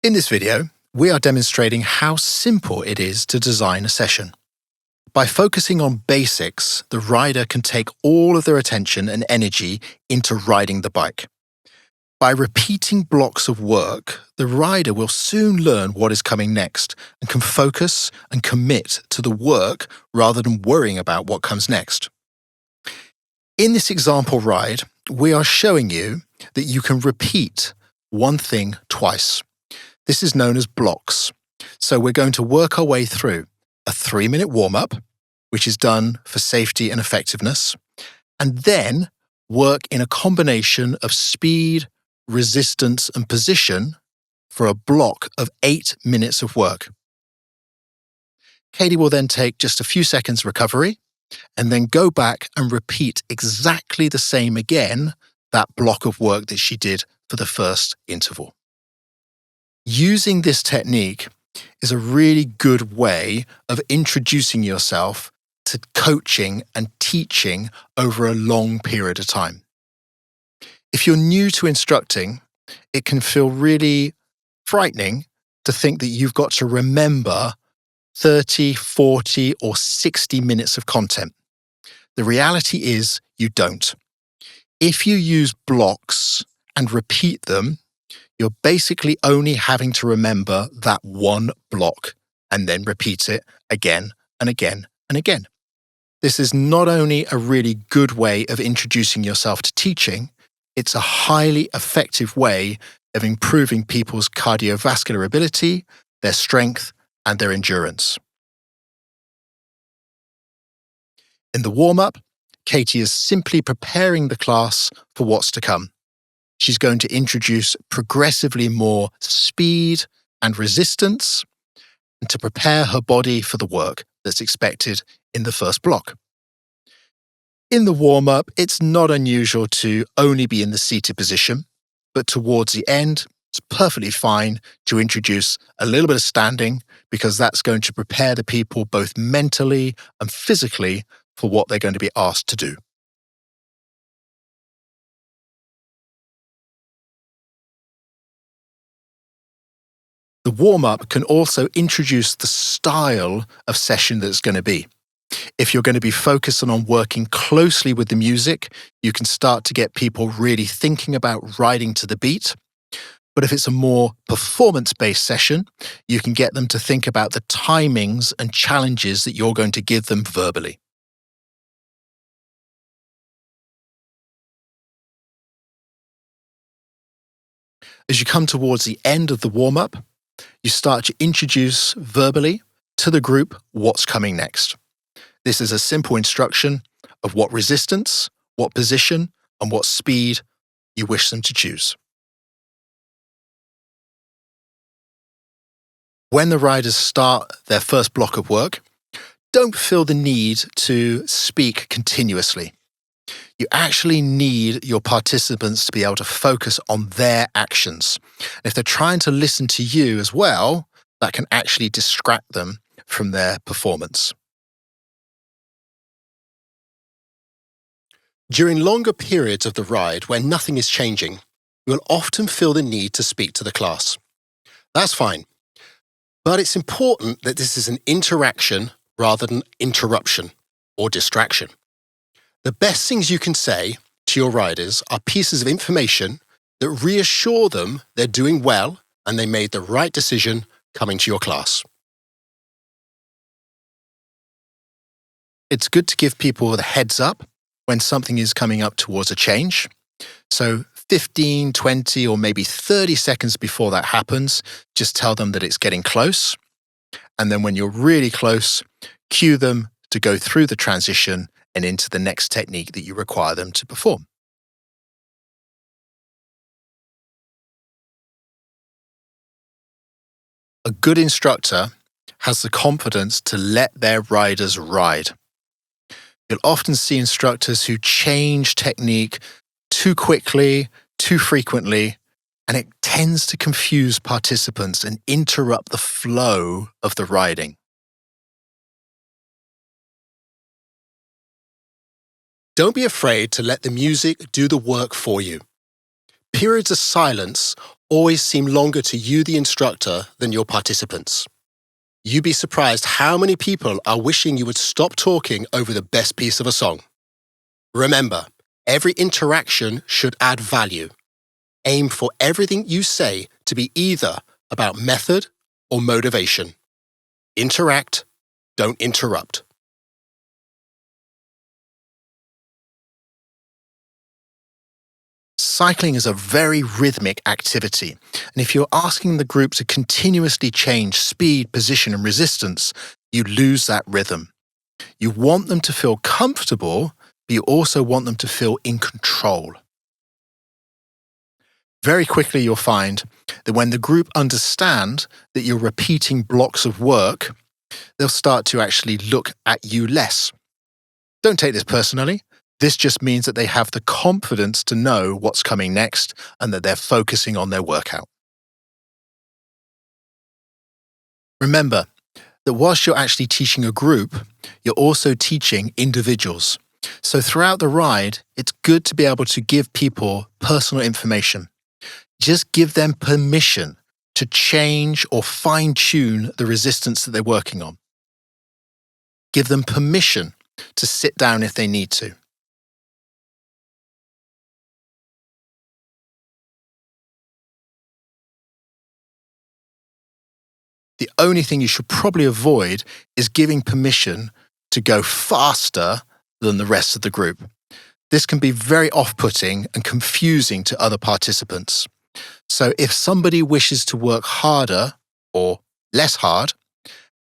In this video, we are demonstrating how simple it is to design a session. By focusing on basics, the rider can take all of their attention and energy into riding the bike. By repeating blocks of work, the rider will soon learn what is coming next and can focus and commit to the work rather than worrying about what comes next. In this example ride, we are showing you that you can repeat one thing twice. This is known as blocks. So we're going to work our way through a 3-minute warm-up, which is done for safety and effectiveness, and then work in a combination of speed, resistance, and position for a block of 8 minutes of work. Katie will then take just a few seconds recovery and then go back and repeat exactly the same again, that block of work that she did for the first interval. Using this technique is a really good way of introducing yourself to coaching and teaching over a long period of time. If you're new to instructing, it can feel really frightening to think that you've got to remember 30, 40, or 60 minutes of content. The reality is you don't. If you use blocks and repeat them, you're basically only having to remember that one block and then repeat it again and again and again. This is not only a really good way of introducing yourself to teaching, it's a highly effective way of improving people's cardiovascular ability, their strength, and their endurance. In the warm-up, Katie is simply preparing the class for what's to come. She's going to introduce progressively more speed and resistance and to prepare her body for the work that's expected in the first block. In the warm-up, it's not unusual to only be in the seated position, but towards the end, it's perfectly fine to introduce a little bit of standing because that's going to prepare the people both mentally and physically for what they're going to be asked to do. The warm-up can also introduce the style of session that's going to be. If you're going to be focusing on working closely with the music, you can start to get people really thinking about riding to the beat. But if it's a more performance-based session, you can get them to think about the timings and challenges that you're going to give them verbally. As you come towards the end of the warm-up, you start to introduce verbally to the group what's coming next. This is a simple instruction of what resistance, what position, and what speed you wish them to choose. When the riders start their first block of work, don't feel the need to speak continuously. You actually need your participants to be able to focus on their actions. If they're trying to listen to you as well, that can actually distract them from their performance. During longer periods of the ride where nothing is changing, you will often feel the need to speak to the class. That's fine, but it's important that this is an interaction rather than interruption or distraction. The best things you can say to your riders are pieces of information that reassure them they're doing well and they made the right decision coming to your class. It's good to give people the heads up when something is coming up towards a change. So 15, 20, or maybe 30 seconds before that happens, just tell them that it's getting close. And then when you're really close, cue them to go through the transition and into the next technique that you require them to perform. A good instructor has the confidence to let their riders ride. You'll often see instructors who change technique too quickly, too frequently, and it tends to confuse participants and interrupt the flow of the riding. Don't be afraid to let the music do the work for you. Periods of silence always seem longer to you, the instructor, than your participants. You'd be surprised how many people are wishing you would stop talking over the best piece of a song. Remember, every interaction should add value. Aim for everything you say to be either about method or motivation. Interact, don't interrupt. Cycling is a very rhythmic activity, and if you're asking the group to continuously change speed, position, and resistance, you lose that rhythm. You want them to feel comfortable, but you also want them to feel in control. Very quickly, you'll find that when the group understand that you're repeating blocks of work, they'll start to actually look at you less. Don't take this personally. This just means that they have the confidence to know what's coming next and that they're focusing on their workout. Remember that whilst you're actually teaching a group, you're also teaching individuals. So throughout the ride, it's good to be able to give people personal information. Just give them permission to change or fine-tune the resistance that they're working on. Give them permission to sit down if they need to. The only thing you should probably avoid is giving permission to go faster than the rest of the group. This can be very off-putting and confusing to other participants. So if somebody wishes to work harder or less hard,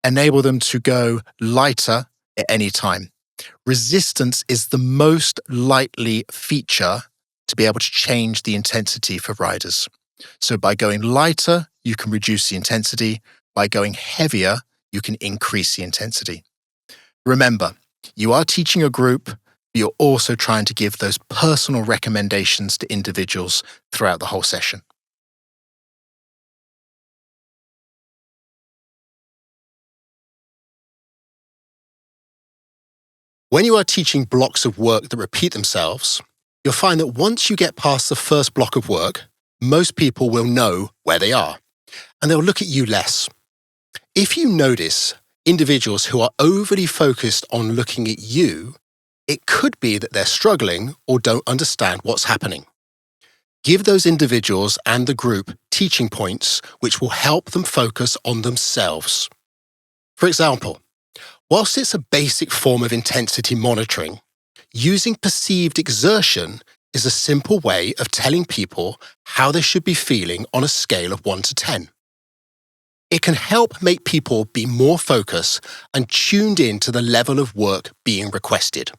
enable them to go lighter at any time. Resistance is the most likely feature to be able to change the intensity for riders. So by going lighter, you can reduce the intensity. By going heavier, you can increase the intensity. Remember, you are teaching a group, but you're also trying to give those personal recommendations to individuals throughout the whole session. When you are teaching blocks of work that repeat themselves, you'll find that once you get past the first block of work, most people will know where they are, and they'll look at you less. If you notice individuals who are overly focused on looking at you, it could be that they're struggling or don't understand what's happening. Give those individuals and the group teaching points which will help them focus on themselves. For example, whilst it's a basic form of intensity monitoring, using perceived exertion is a simple way of telling people how they should be feeling on a scale of 1 to 10. It can help make people be more focused and tuned in to the level of work being requested.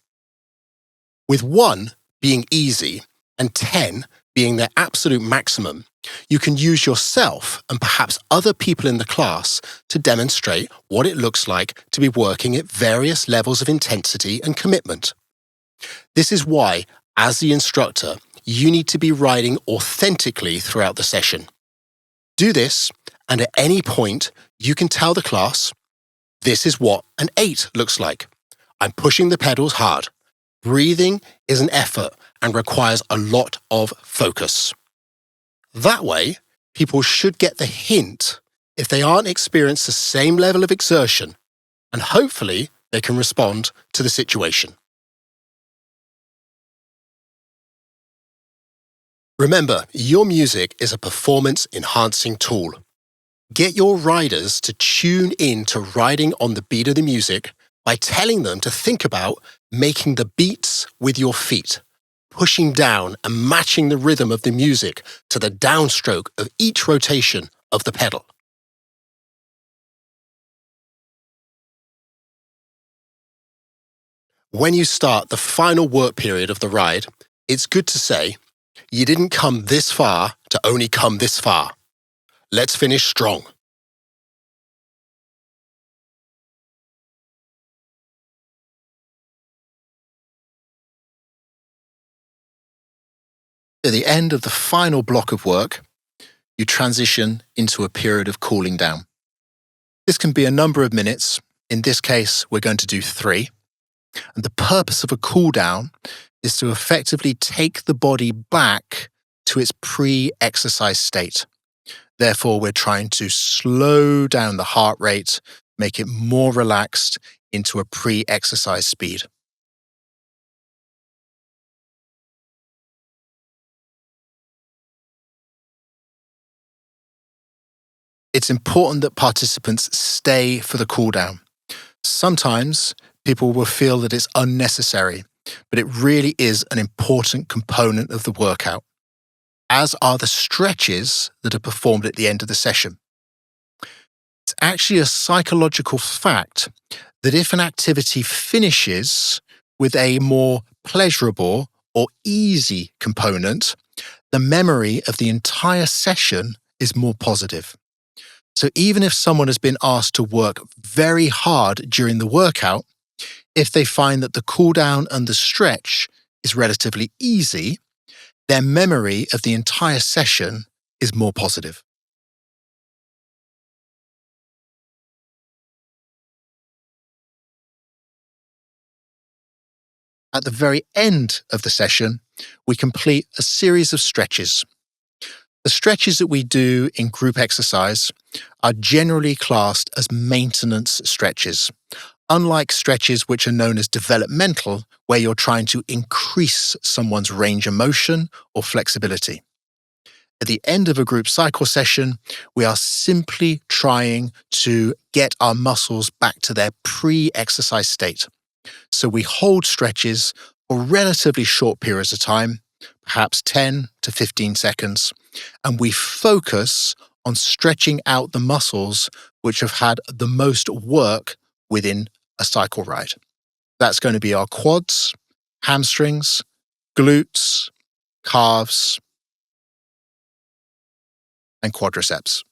With 1 being easy and 10 being their absolute maximum, you can use yourself and perhaps other people in the class to demonstrate what it looks like to be working at various levels of intensity and commitment. This is why, as the instructor, you need to be riding authentically throughout the session. Do this, and at any point, you can tell the class, this is what an 8 looks like. I'm pushing the pedals hard. Breathing is an effort and requires a lot of focus. That way, people should get the hint if they aren't experiencing the same level of exertion, and hopefully they can respond to the situation. Remember, your music is a performance-enhancing tool. Get your riders to tune in to riding on the beat of the music by telling them to think about making the beats with your feet, pushing down and matching the rhythm of the music to the downstroke of each rotation of the pedal. When you start the final work period of the ride, it's good to say, you didn't come this far to only come this far. Let's finish strong. At the end of the final block of work, you transition into a period of cooling down. This can be a number of minutes. In this case, we're going to do 3. And the purpose of a cool down is to effectively take the body back to its pre-exercise state. Therefore, we're trying to slow down the heart rate, make it more relaxed into a pre-exercise speed. It's important that participants stay for the cool down. Sometimes people will feel that it's unnecessary, but it really is an important component of the workout, as are the stretches that are performed at the end of the session. It's actually a psychological fact that if an activity finishes with a more pleasurable or easy component, the memory of the entire session is more positive. So even if someone has been asked to work very hard during the workout, if they find that the cool down and the stretch is relatively easy, their memory of the entire session is more positive. At the very end of the session, we complete a series of stretches. The stretches that we do in group exercise are generally classed as maintenance stretches, unlike stretches which are known as developmental, where you're trying to increase someone's range of motion or flexibility. At the end of a group cycle session, we are simply trying to get our muscles back to their pre-exercise state. So we hold stretches for relatively short periods of time, perhaps 10 to 15 seconds, and we focus on stretching out the muscles which have had the most work within a cycle ride. That's going to be our quads, hamstrings, glutes, calves, and quadriceps.